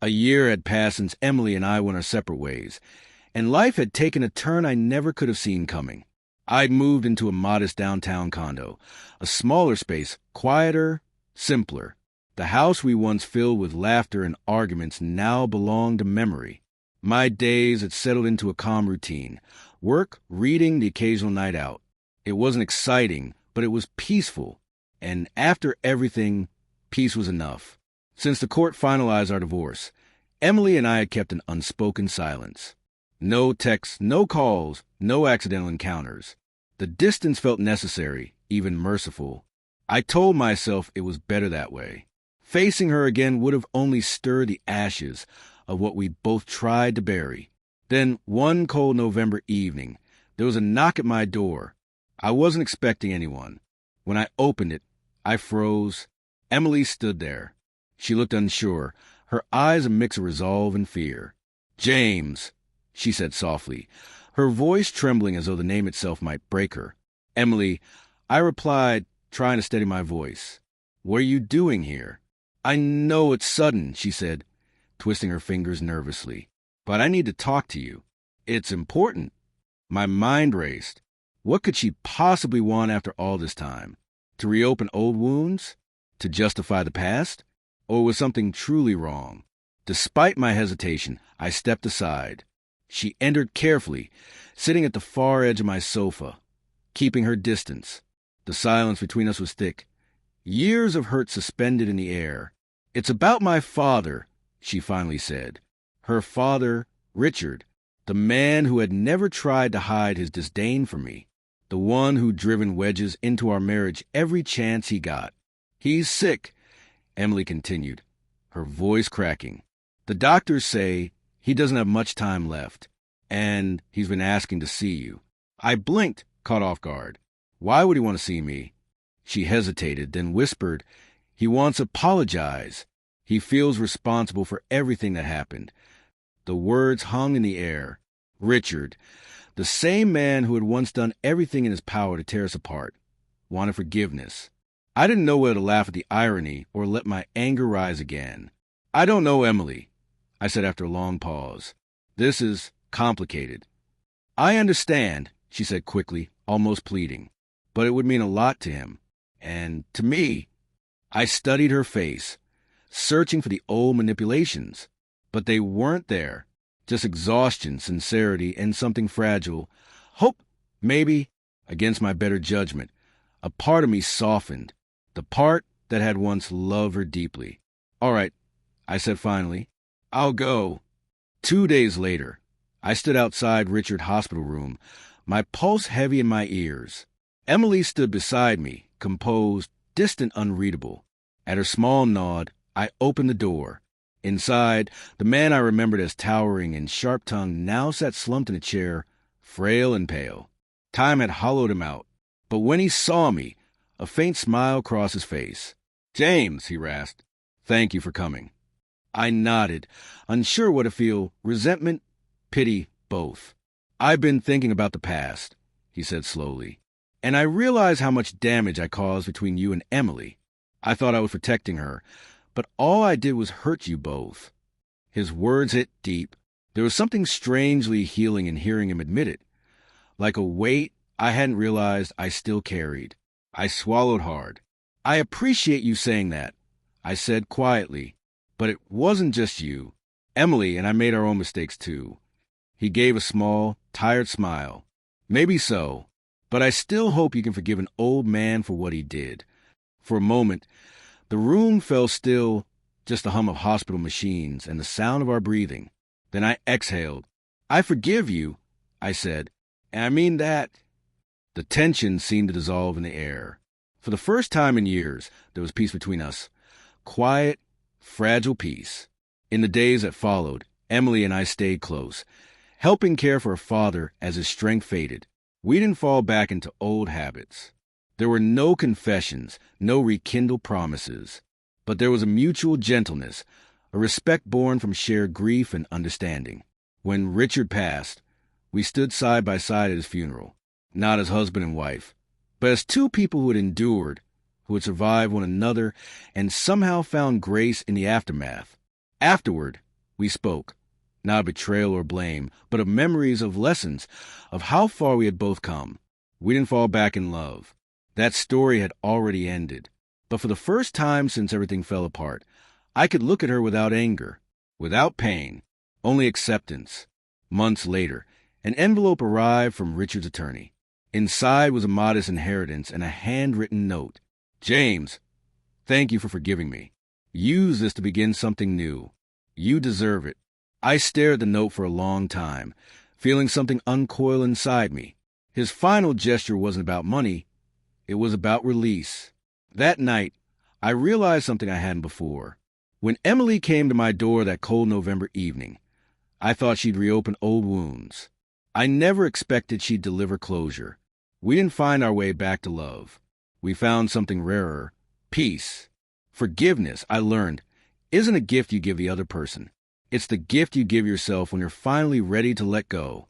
A year had passed since Emily and I went our separate ways, and life had taken a turn I never could have seen coming. I'd moved into a modest downtown condo, a smaller space, quieter, simpler. The house we once filled with laughter and arguments now belonged to memory. My days had settled into a calm routine. Work, reading, the occasional night out. It wasn't exciting, but it was peaceful. And after everything, peace was enough. Since the court finalized our divorce, Emily and I had kept an unspoken silence. No texts, no calls, no accidental encounters. The distance felt necessary, even merciful. I told myself it was better that way. Facing her again would have only stirred the ashes of what we both tried to bury. Then, one cold November evening, there was a knock at my door. I wasn't expecting anyone. When I opened it, I froze. Emily stood there. She looked unsure, her eyes a mix of resolve and fear. "James," she said softly, her voice trembling as though the name itself might break her. "Emily," I replied, trying to steady my voice. "What are you doing here?" "I know it's sudden," she said, twisting her fingers nervously, "but I need to talk to you. It's important." My mind raced. What could she possibly want after all this time? To reopen old wounds? To justify the past? Or was something truly wrong? Despite my hesitation, I stepped aside. She entered carefully, sitting at the far edge of my sofa, keeping her distance. The silence between us was thick. Years of hurt suspended in the air. "It's about my father," she finally said. Her father, Richard, the man who had never tried to hide his disdain for me, the one who'd driven wedges into our marriage every chance he got. "He's sick," Emily continued, her voice cracking. "The doctors say he doesn't have much time left, and he's been asking to see you." I blinked, caught off guard. Why would he want to see me? She hesitated, then whispered, "He wants to apologize. He feels responsible for everything that happened." The words hung in the air. Richard, the same man who had once done everything in his power to tear us apart, wanted forgiveness. I didn't know whether to laugh at the irony or let my anger rise again. "I don't know, Emily," I said after a long pause. "This is complicated." "I understand," she said quickly, almost pleading, "but it would mean a lot to him. And to me." I studied her face, searching for the old manipulations, but they weren't there. Just exhaustion, sincerity, and something fragile. Hope, maybe. Against my better judgment, a part of me softened, the part that had once loved her deeply. "All right," I said finally. "I'll go." 2 days later, I stood outside Richard's hospital room, my pulse heavy in my ears. Emily stood beside me, composed, distant, unreadable. At her small nod, I opened the door. Inside, the man I remembered as towering and sharp-tongued now sat slumped in a chair, frail and pale. Time had hollowed him out. But when he saw me, a faint smile crossed his face. "James," he rasped, "thank you for coming." I nodded, unsure what to feel, resentment, pity, both. "I've been thinking about the past," he said slowly, "and I realize how much damage I caused between you and Emily. I thought I was protecting her, but all I did was hurt you both." His words hit deep. There was something strangely healing in hearing him admit it, like a weight I hadn't realized I still carried. I swallowed hard. "I appreciate you saying that," I said quietly, "but it wasn't just you. Emily and I made our own mistakes too." He gave a small, tired smile. "Maybe so, but I still hope you can forgive an old man for what he did." For a moment, the room fell still, just the hum of hospital machines and the sound of our breathing. Then I exhaled. "I forgive you," I said, "and I mean that." The tension seemed to dissolve in the air. For the first time in years, there was peace between us. Quiet, fragile peace. In the days that followed, Emily and I stayed close, helping care for her father as his strength faded. We didn't fall back into old habits. There were no confessions, no rekindled promises. But there was a mutual gentleness, a respect born from shared grief and understanding. When Richard passed, we stood side by side at his funeral, not as husband and wife, but as two people who had endured, who had survived one another, and somehow found grace in the aftermath. Afterward, We spoke, not of betrayal or blame, but of memories, of lessons, of how far we had both come. We didn't fall back in love. That story had already ended. But for the first time since everything fell apart, I could look at her without anger, without pain, only acceptance. Months later, an envelope arrived from Richard's attorney. Inside was a modest inheritance and a handwritten note. James, thank you for forgiving me. Use this to begin something new. You deserve it. I stared at the note for a long time, feeling something uncoil inside me. His final gesture wasn't about money. It was about release. That night, I realized something I hadn't before. When Emily came to my door that cold November evening, I thought she'd reopen old wounds. I never expected she'd deliver closure. We didn't find our way back to love. We found something rarer, peace. Forgiveness, I learned, isn't a gift you give the other person. It's the gift you give yourself when you're finally ready to let go.